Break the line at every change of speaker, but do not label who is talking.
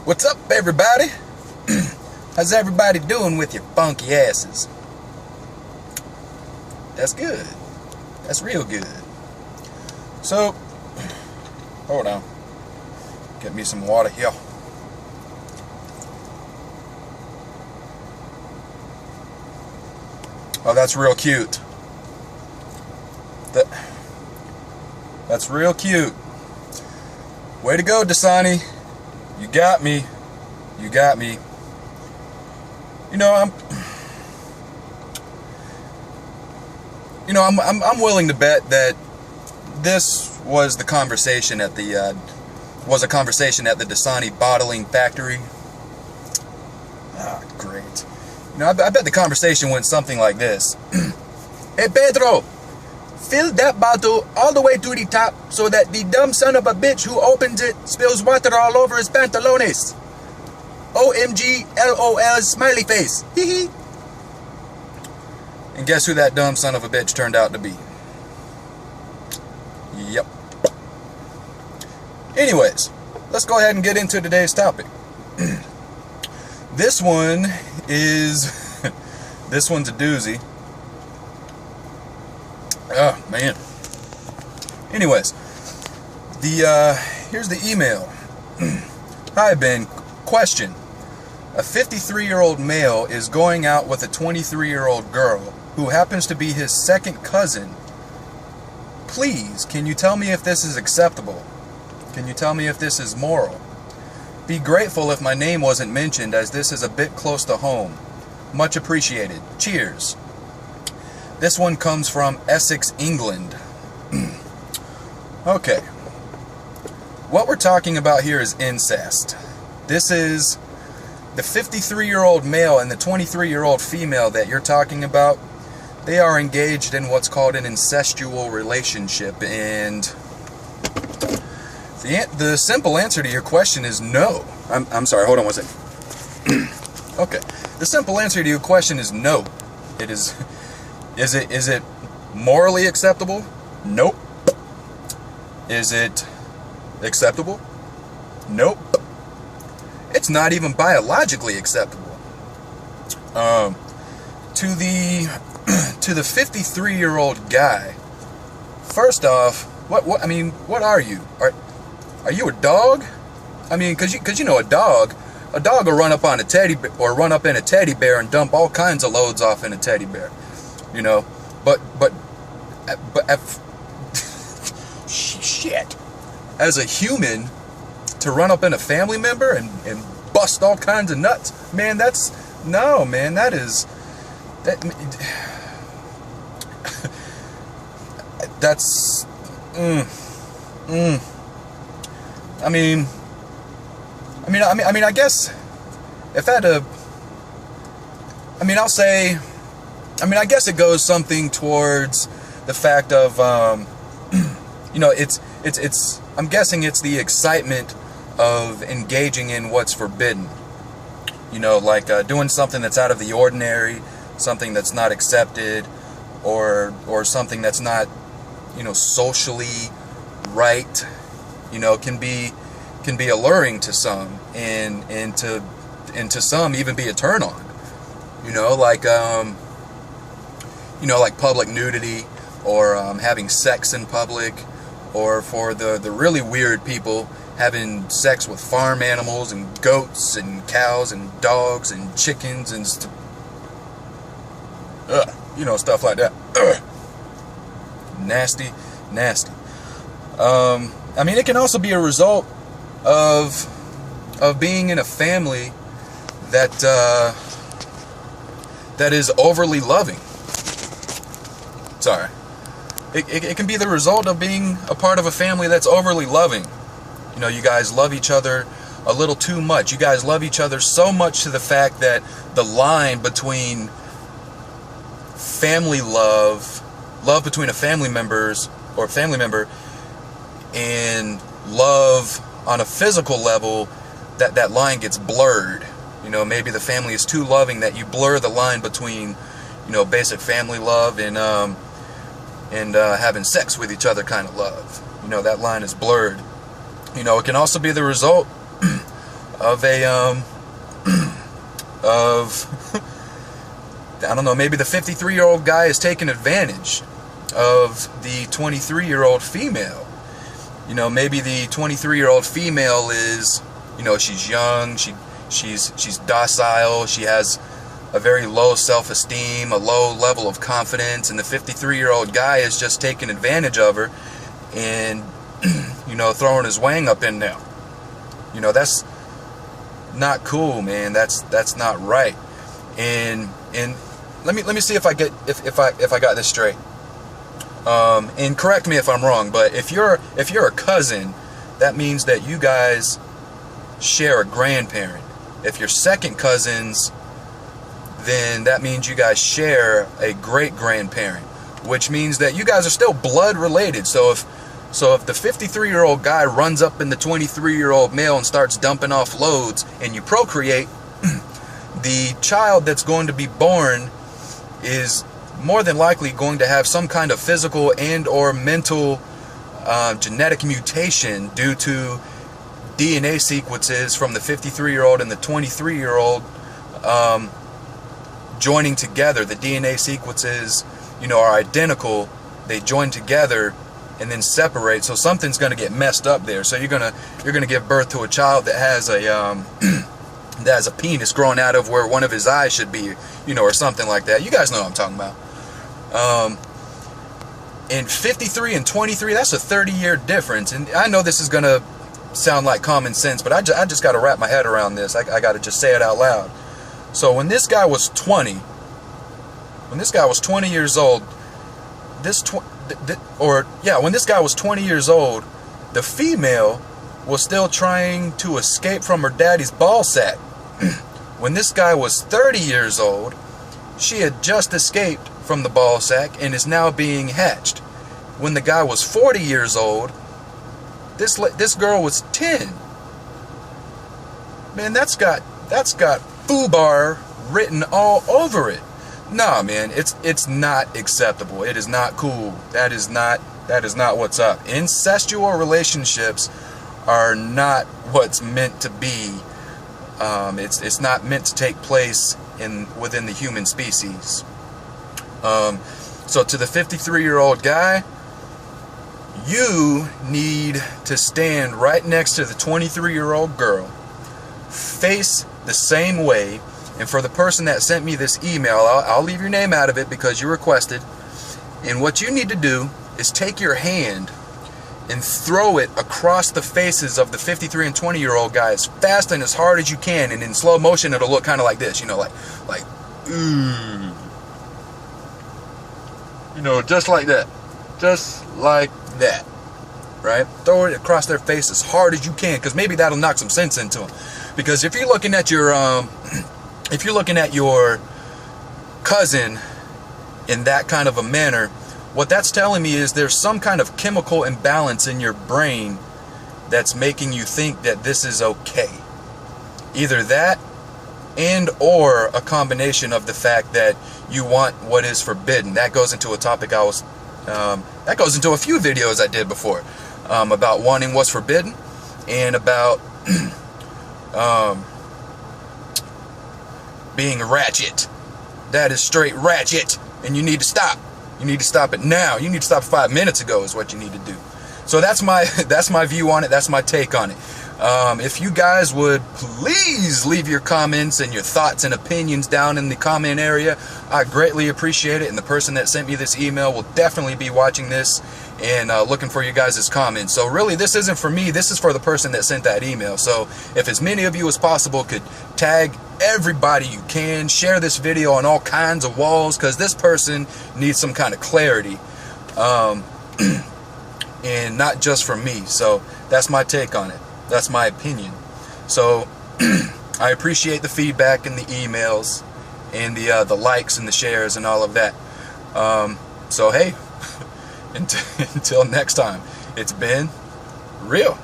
What's up, everybody? How's everybody doing with your funky asses? That's good. That's real good. So, hold on. Get me some water here. Oh, that's real cute. That's real cute. Way to go, Dasani. You got me. You got me. You know, I'm willing to bet that this was the conversation at the Dasani bottling factory. Ah, great. You know, I bet the conversation went something like this. Hey, Pedro, fill that bottle all the way to the top so that the dumb son of a bitch who opens it spills water all over his pantalones. OMG, LOL, smiley face. Hee hee. And guess who that dumb son of a bitch turned out to be? Yep. Anyways, let's go ahead and get into today's topic. This one's a doozy. Oh, man. Anyways, here's the email. Hi, Ben. Question. A 53-year-old male is going out with a 23-year-old girl who happens to be his second cousin. Please, can you tell me if this is acceptable? Can you tell me if this is moral? Be grateful if my name wasn't mentioned, as this is a bit close to home. Much appreciated. Cheers. This one comes from Essex, England. Okay. What we're talking about here is incest. This is the 53-year-old male and the 23-year-old female that you're talking about. They are engaged in what's called an incestual relationship, and the simple answer to your question is no. I'm sorry, hold on one second. Okay. The simple answer to your question is no. It is. Is it morally acceptable? Nope. Is it acceptable? Nope. It's not even biologically acceptable. To the 53-year-old guy. First off, what are you? Are you a dog? I mean, cause you know a dog will run up on a teddy bear or run up in a teddy bear and dump all kinds of loads off in a teddy bear. You know, but shit. As a human, to run up in a family member and bust all kinds of nuts, man, that is I guess if I had to, I'll say, I guess it goes something towards the fact of, I'm guessing it's the excitement of engaging in what's forbidden. You know, like doing something that's out of the ordinary, something that's not accepted, or something that's not, socially right. Can be alluring to some, and to some even be a turn on. Like public nudity, or having sex in public, or for the really weird people, having sex with farm animals and goats and cows and dogs and chickens and stuff like that. Nasty. It can also be a result of being in a family that is overly loving. Sorry. It can be the result of being a part of a family that's overly loving. You guys love each other a little too much. You guys love each other so much to the fact that the line between family love between a family member, and love on a physical level, that line gets blurred. Maybe the family is too loving that you blur the line between, basic family love and having sex with each other kind of love. That line is blurred. It can also be the result of a of I don't know, maybe the 53-year-old guy is taking advantage of the 23-year-old female. You know, maybe the 23-year-old female is, you know, she's young, she's docile, she has a very low self-esteem, a low level of confidence, and the 53-year-old guy is just taking advantage of her and, you know, throwing his wang up in there. You know, that's not cool, man. That's not right. And let me see if I got this straight. And correct me if I'm wrong, but if you're a cousin, that means that you guys share a grandparent. If you're second cousins, then that means you guys share a great grandparent, which means that you guys are still blood related. So if the 53-year-old guy runs up in the 23-year-old male and starts dumping off loads, and you procreate, the child that's going to be born is more than likely going to have some kind of physical and or mental genetic mutation due to DNA sequences from the 53-year-old and the 23-year-old joining together. The DNA sequences, you know, are identical. They join together and then separate. So something's going to get messed up there. So you're gonna give birth to a child that has a that has a penis growing out of where one of his eyes should be, you know, or something like that. You guys know what I'm talking about. And 53 and 23, that's a 30-year difference. And I know this is going to sound like common sense, but I just got to wrap my head around this. I got to just say it out loud. So when this guy was 20, when this guy was 20 years old, when this guy was 20 years old, the female was still trying to escape from her daddy's ball sack. When this guy was 30 years old, she had just escaped from the ball sack and is now being hatched. When the guy was 40 years old, this girl was 10. Man, that's got FUBAR written all over it. Nah, man, it's not acceptable. It is not cool. That is not what's up. Incestual relationships are not what's meant to be. It's not meant to take place within the human species. So to the 53-year-old guy, you need to stand right next to the 23-year-old girl, face the same way. And for the person that sent me this email, I'll leave your name out of it because you requested. And what you need to do is take your hand and throw it across the faces of the 53 and 20-year-old guy as fast and as hard as you can. And in slow motion, it'll look kind of like this, you know, like, ooh. You know, just like that. Just like that. Right? Throw it across their face as hard as you can, because maybe that'll knock some sense into them. Because if you're looking at your cousin in that kind of a manner, what that's telling me is there's some kind of chemical imbalance in your brain that's making you think that this is okay. Either that and or a combination of the fact that you want what is forbidden. That goes into a topic that goes into a few videos I did before, about wanting what's forbidden and about being ratchet. That is straight ratchet, and you need to stop. You need to stop it now. You need to stop 5 minutes ago is what you need to do. So that's my view on it. That's my take on it. If you guys would please leave your comments and your thoughts and opinions down in the comment area, I greatly appreciate it. And the person that sent me this email will definitely be watching this and looking for you guys' comments. So really, this isn't for me. This is for the person that sent that email. So if as many of you as possible could tag everybody you can, share this video on all kinds of walls, because this person needs some kind of clarity. And not just from me. So that's my take on it. That's my opinion. So I appreciate the feedback and the emails and the likes and the shares and all of that. So hey, until next time, it's been real.